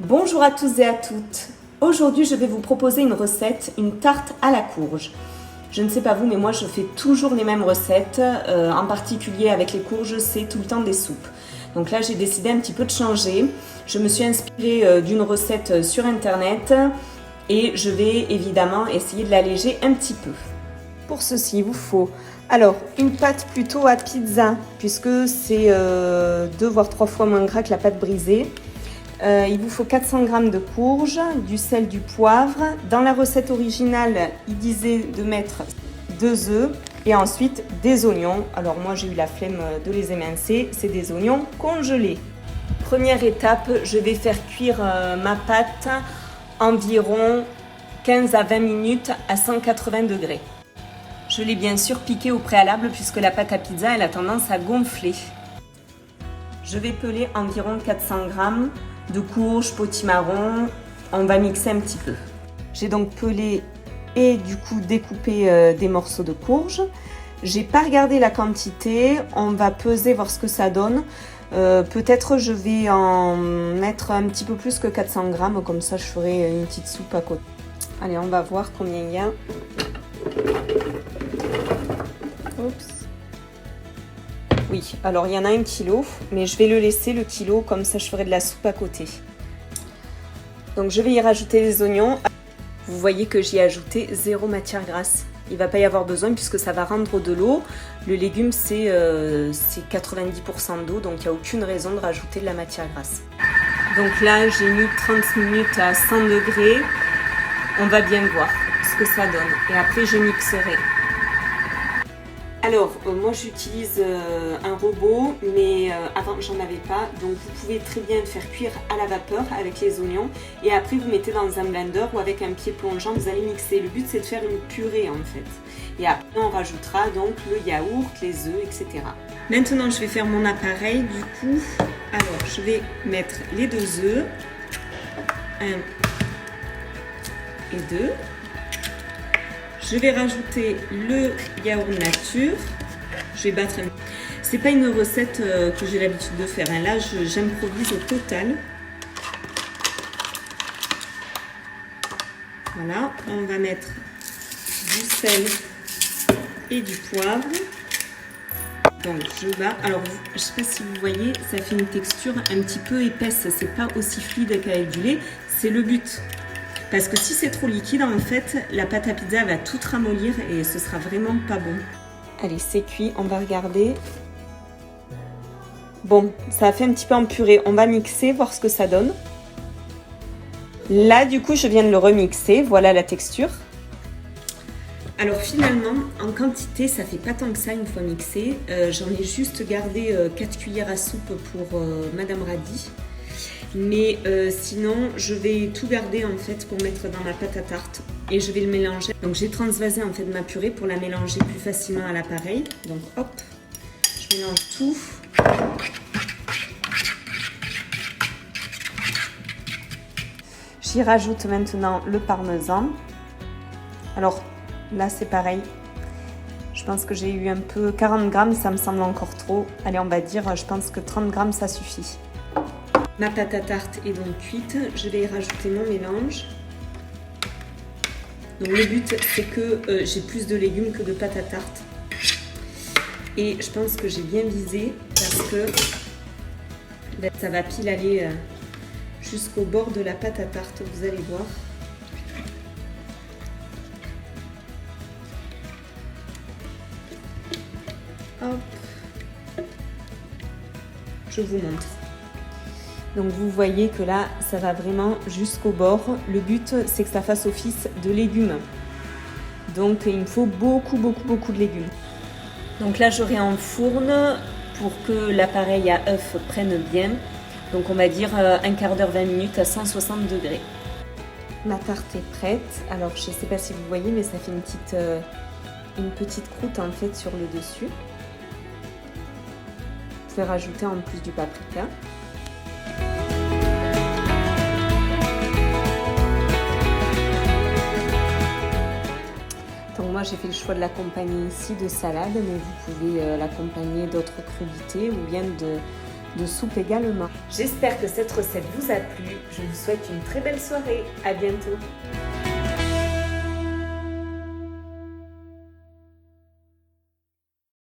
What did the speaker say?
Bonjour à tous et à toutes. Aujourd'hui, je vais vous proposer une recette, une tarte à la courge. Je ne sais pas vous, mais moi je fais toujours les mêmes recettes. En particulier avec les courges, c'est tout le temps des soupes. Donc là, j'ai décidé un petit peu de changer. Je me suis inspirée d'une recette sur internet et je vais évidemment essayer de l'alléger un petit peu. Pour ceci, il vous faut alors une pâte plutôt à pizza, puisque c'est 2 voire 3 fois moins gras que la pâte brisée. Il vous faut 400 g de courge, du sel, du poivre. Dans la recette originale, il disait de mettre 2 œufs et ensuite des oignons. Alors moi j'ai eu la flemme de les émincer, c'est des oignons congelés. Première étape, je vais faire cuire ma pâte environ 15 à 20 minutes à 180 degrés. Je l'ai bien sûr piquée au préalable puisque la pâte à pizza elle a tendance à gonfler. Je vais peler environ 400 g de courge, potimarron, on va mixer un petit peu. J'ai donc pelé et du coup découpé des morceaux de courge. J'ai pas regardé la quantité, on va peser voir ce que ça donne. Peut-être je vais en mettre un petit peu plus que 400 g, comme ça je ferai une petite soupe à côté. Allez, on va voir combien il y a. Oups. Oui, alors il y en a 1 kilo, mais je vais le laisser le kilo, comme ça je ferai de la soupe à côté. Donc je vais y rajouter les oignons. Vous voyez que j'y ai ajouté 0 matière grasse. Il ne va pas y avoir besoin puisque ça va rendre de l'eau. Le légume c'est 90% d'eau, donc il n'y a aucune raison de rajouter de la matière grasse. Donc là j'ai mis 30 minutes à 100 degrés. On va bien voir ce que ça donne et après je mixerai. Alors, moi j'utilise un robot, mais avant j'en avais pas, donc vous pouvez très bien le faire cuire à la vapeur avec les oignons et après vous mettez dans un blender ou avec un pied plongeant, vous allez mixer. Le but c'est de faire une purée en fait. Et après on rajoutera donc le yaourt, les œufs, etc. Maintenant je vais faire mon appareil du coup. Alors je vais mettre les 2 œufs, 1 et 2. Je vais rajouter le yaourt nature. Je vais battre. C'est pas une recette que j'ai l'habitude de faire. Là, j'improvise au total. Voilà, on va mettre du sel et du poivre. Donc je bats. Alors, je sais pas si vous voyez, ça fait une texture un petit peu épaisse. C'est pas aussi fluide qu'avec du lait. C'est le but. Parce que si c'est trop liquide, en fait, la pâte à pizza va tout ramollir et ce sera vraiment pas bon. Allez, c'est cuit, on va regarder. Bon, ça a fait un petit peu en purée. On va mixer, voir ce que ça donne. Là, du coup, je viens de le remixer. Voilà la texture. Alors finalement, en quantité, ça fait pas tant que ça une fois mixé. J'en ai juste gardé 4 cuillères à soupe pour Madame Radis. Mais sinon je vais tout garder en fait pour mettre dans ma pâte à tarte et je vais le mélanger. Donc j'ai transvasé en fait ma purée pour la mélanger plus facilement à l'appareil. Donc hop, je mélange tout. J'y rajoute maintenant le parmesan. Alors là c'est pareil. Je pense que j'ai eu un peu 40 grammes, ça me semble encore trop. Allez, on va dire, je pense que 30 grammes ça suffit. Ma pâte à tarte est donc cuite, je vais y rajouter mon mélange. Donc le but c'est que j'ai plus de légumes que de pâte à tarte. Et je pense que j'ai bien visé parce que ça va pile aller jusqu'au bord de la pâte à tarte, vous allez voir. Hop. Je vous montre. Donc vous voyez que là, ça va vraiment jusqu'au bord. Le but, c'est que ça fasse office de légumes. Donc il me faut beaucoup de légumes. Donc là, j'aurai en fourne pour que l'appareil à œuf prenne bien. Donc on va dire un quart d'heure, 20 minutes à 160 degrés. Ma tarte est prête. Alors je ne sais pas si vous voyez, mais ça fait une petite croûte en fait sur le dessus. Vous pouvez rajouter en plus du paprika. Donc moi j'ai fait le choix de l'accompagner ici de salade, mais vous pouvez l'accompagner d'autres crudités ou bien de soupe également. J'espère que cette recette vous a plu. Je vous souhaite une très belle soirée. À bientôt.